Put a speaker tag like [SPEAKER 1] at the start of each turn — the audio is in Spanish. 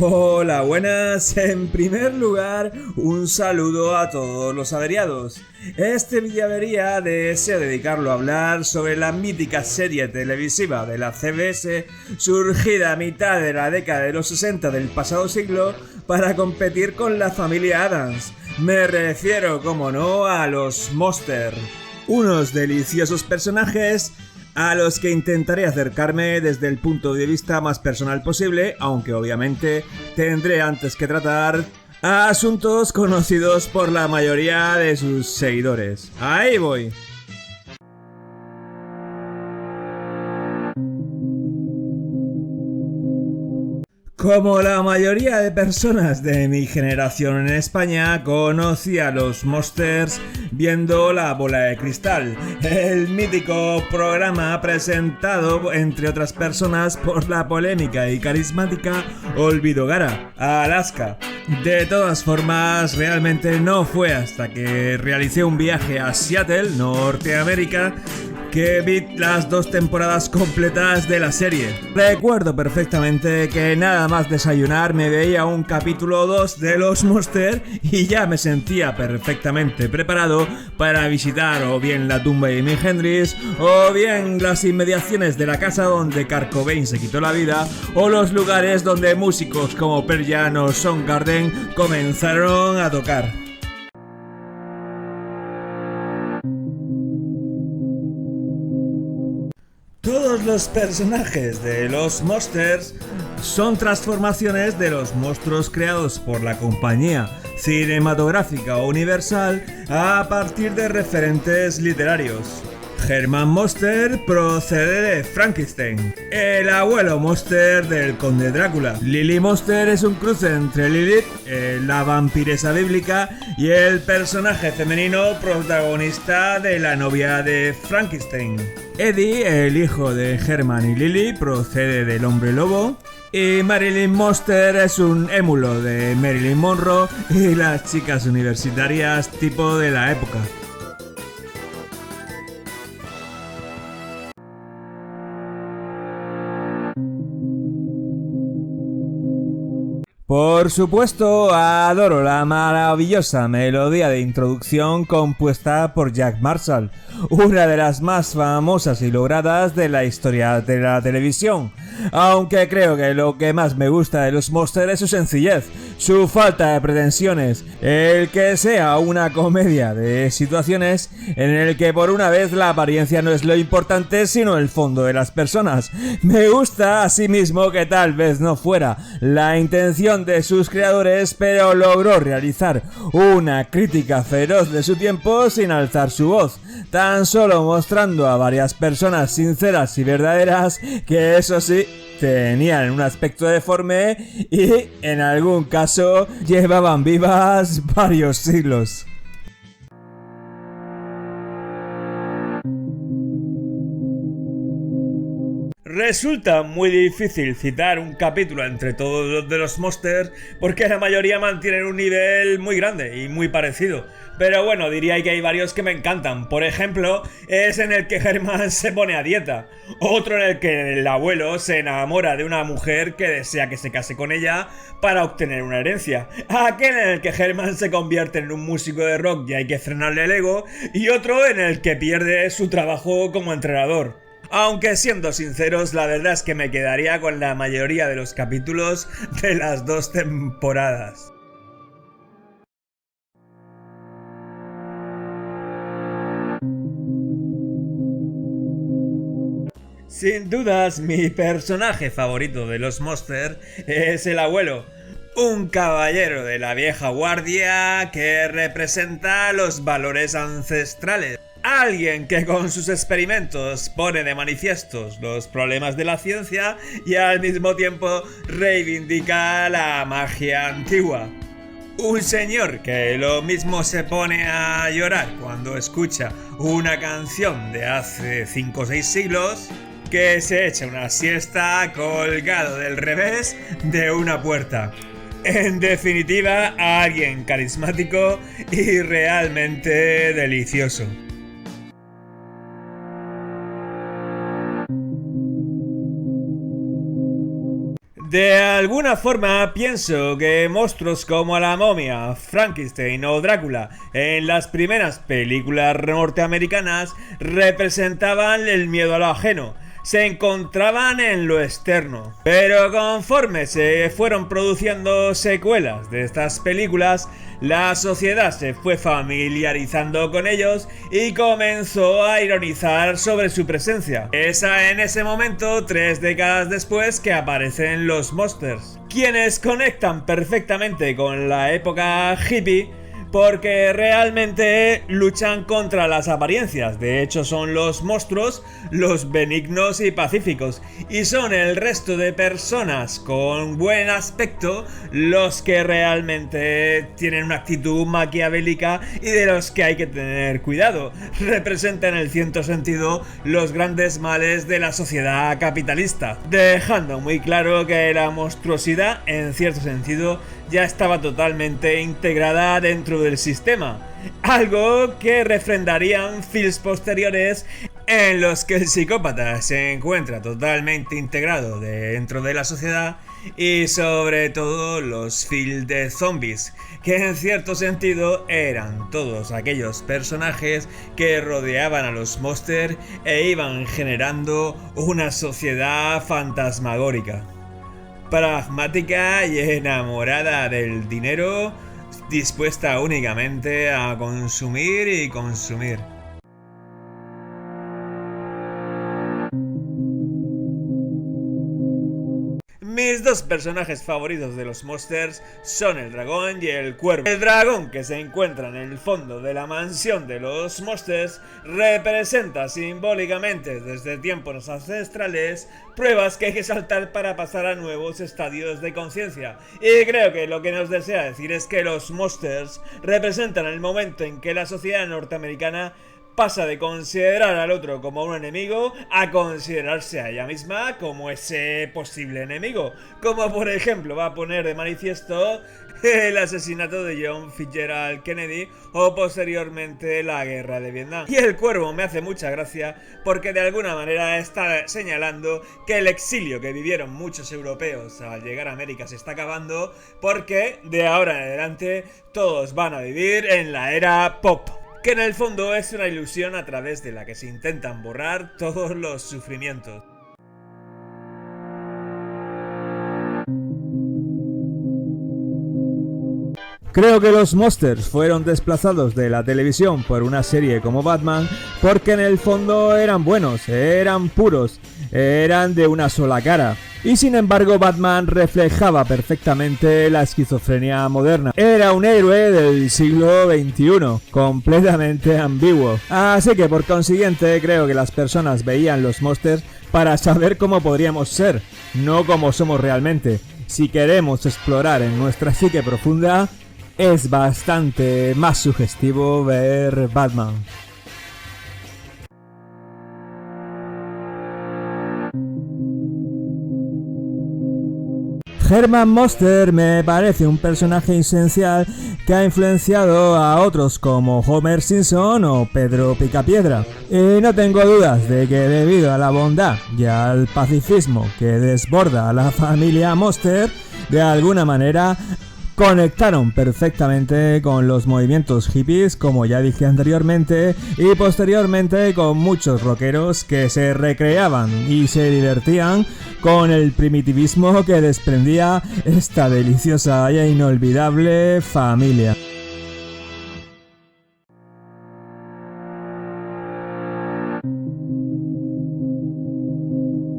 [SPEAKER 1] Hola, buenas. En primer lugar, un saludo a todos los averiados. Este Villavería deseo dedicarlo a hablar sobre la mítica serie televisiva de la CBS, surgida a mitad de la década de los 60 del pasado siglo para competir con la familia Addams. Me refiero, como no, a los Monster, unos deliciosos personajes a los que intentaré acercarme desde el punto de vista más personal posible, aunque obviamente tendré antes que tratar asuntos conocidos por la mayoría de sus seguidores. Ahí voy. Como la mayoría de personas de mi generación en España, conocí a los Monsters viendo La Bola de Cristal, el mítico programa presentado, entre otras personas, por la polémica y carismática Olvido Gara, Alaska. De todas formas, realmente no fue hasta que realicé un viaje a Seattle, Norteamérica, que vi las 2 temporadas completas de la serie. Recuerdo perfectamente que nada más desayunar me veía un capítulo 2 de Los Monster y ya me sentía perfectamente preparado para visitar o bien la tumba de Jimi Hendrix, o bien las inmediaciones de la casa donde Kurt Cobain se quitó la vida, o los lugares donde músicos como Pearl Jam o Soundgarden comenzaron a tocar. Todos los personajes de los Monsters son transformaciones de los monstruos creados por la compañía cinematográfica Universal a partir de referentes literarios. Herman Monster procede de Frankenstein, el abuelo Monster del conde Drácula. Lily Monster es un cruce entre Lilith, la vampiresa bíblica, y el personaje femenino protagonista de la novia de Frankenstein. Eddie, el hijo de Herman y Lily, procede del hombre lobo. Y Marilyn Monster es un émulo de Marilyn Monroe y las chicas universitarias tipo de la época. Por supuesto, adoro la maravillosa melodía de introducción compuesta por Jack Marshall, una de las más famosas y logradas de la historia de la televisión. Aunque creo que lo que más me gusta de los Monsters es su sencillez, su falta de pretensiones, el que sea una comedia de situaciones en el que por una vez la apariencia no es lo importante sino el fondo de las personas. Me gusta asimismo que tal vez no fuera la intención de sus creadores, pero logró realizar una crítica feroz de su tiempo sin alzar su voz, tan solo mostrando a varias personas sinceras y verdaderas que, eso sí, tenían un aspecto deforme y, en algún caso, llevaban vivas varios siglos. Resulta muy difícil citar un capítulo entre todos los de los Monsters porque la mayoría mantienen un nivel muy grande y muy parecido. Pero bueno, diría que hay varios que me encantan. Por ejemplo, es en el que Herman se pone a dieta. Otro en el que el abuelo se enamora de una mujer que desea que se case con ella para obtener una herencia. Aquel en el que Herman se convierte en un músico de rock y hay que frenarle el ego. Y otro en el que pierde su trabajo como entrenador. Aunque siendo sinceros, la verdad es que me quedaría con la mayoría de los capítulos de las 2 temporadas. Sin dudas, mi personaje favorito de los Monsters es el abuelo. Un caballero de la vieja guardia que representa los valores ancestrales. Alguien que con sus experimentos pone de manifiestos los problemas de la ciencia y al mismo tiempo reivindica la magia antigua. Un señor que lo mismo se pone a llorar cuando escucha una canción de hace 5 o 6 siglos que se echa una siesta colgado del revés de una puerta. En definitiva, alguien carismático y realmente delicioso. De alguna forma pienso que monstruos como la momia, Frankenstein o Drácula en las primeras películas norteamericanas representaban el miedo a lo ajeno. Se encontraban en lo externo. Pero conforme se fueron produciendo secuelas de estas películas, la sociedad se fue familiarizando con ellos y comenzó a ironizar sobre su presencia. Es en ese momento, 3 décadas después, que aparecen los monsters, quienes conectan perfectamente con la época hippie, porque realmente luchan contra las apariencias. De hecho, son los monstruos los benignos y pacíficos, y son el resto de personas con buen aspecto los que realmente tienen una actitud maquiavélica y de los que hay que tener cuidado. Representan en cierto sentido los grandes males de la sociedad capitalista, dejando muy claro que la monstruosidad en cierto sentido ya estaba totalmente integrada dentro del sistema, algo que refrendarían films posteriores en los que el psicópata se encuentra totalmente integrado dentro de la sociedad, y sobre todo los films de zombies, que en cierto sentido eran todos aquellos personajes que rodeaban a los monsters e iban generando una sociedad fantasmagórica, pragmática y enamorada del dinero, dispuesta únicamente a consumir y consumir. Mis dos personajes favoritos de los monsters son el dragón y el cuervo. El dragón, que se encuentra en el fondo de la mansión de los monsters, representa simbólicamente desde tiempos ancestrales pruebas que hay que saltar para pasar a nuevos estadios de conciencia. Y creo que lo que nos desea decir es que los monsters representan el momento en que la sociedad norteamericana pasa de considerar al otro como un enemigo a considerarse a ella misma como ese posible enemigo, como por ejemplo va a poner de manifiesto el asesinato de John Fitzgerald Kennedy o posteriormente la guerra de Vietnam. Y el cuervo me hace mucha gracia porque de alguna manera está señalando que el exilio que vivieron muchos europeos al llegar a América se está acabando, porque de ahora en adelante todos van a vivir en la era pop, que en el fondo es una ilusión a través de la que se intentan borrar todos los sufrimientos. Creo que los monsters fueron desplazados de la televisión por una serie como Batman porque en el fondo eran buenos, eran puros, eran de una sola cara. Y sin embargo Batman reflejaba perfectamente la esquizofrenia moderna. Era un héroe del siglo XXI, completamente ambiguo. Así que por consiguiente creo que las personas veían los monsters para saber cómo podríamos ser, no cómo somos realmente. Si queremos explorar en nuestra psique profunda, es bastante más sugestivo ver Batman. Herman Monster me parece un personaje esencial que ha influenciado a otros como Homer Simpson o Pedro Picapiedra. Y no tengo dudas de que debido a la bondad y al pacifismo que desborda a la familia Monster, de alguna manera conectaron perfectamente con los movimientos hippies, como ya dije anteriormente, y posteriormente con muchos rockeros que se recreaban y se divertían con el primitivismo que desprendía esta deliciosa e inolvidable familia.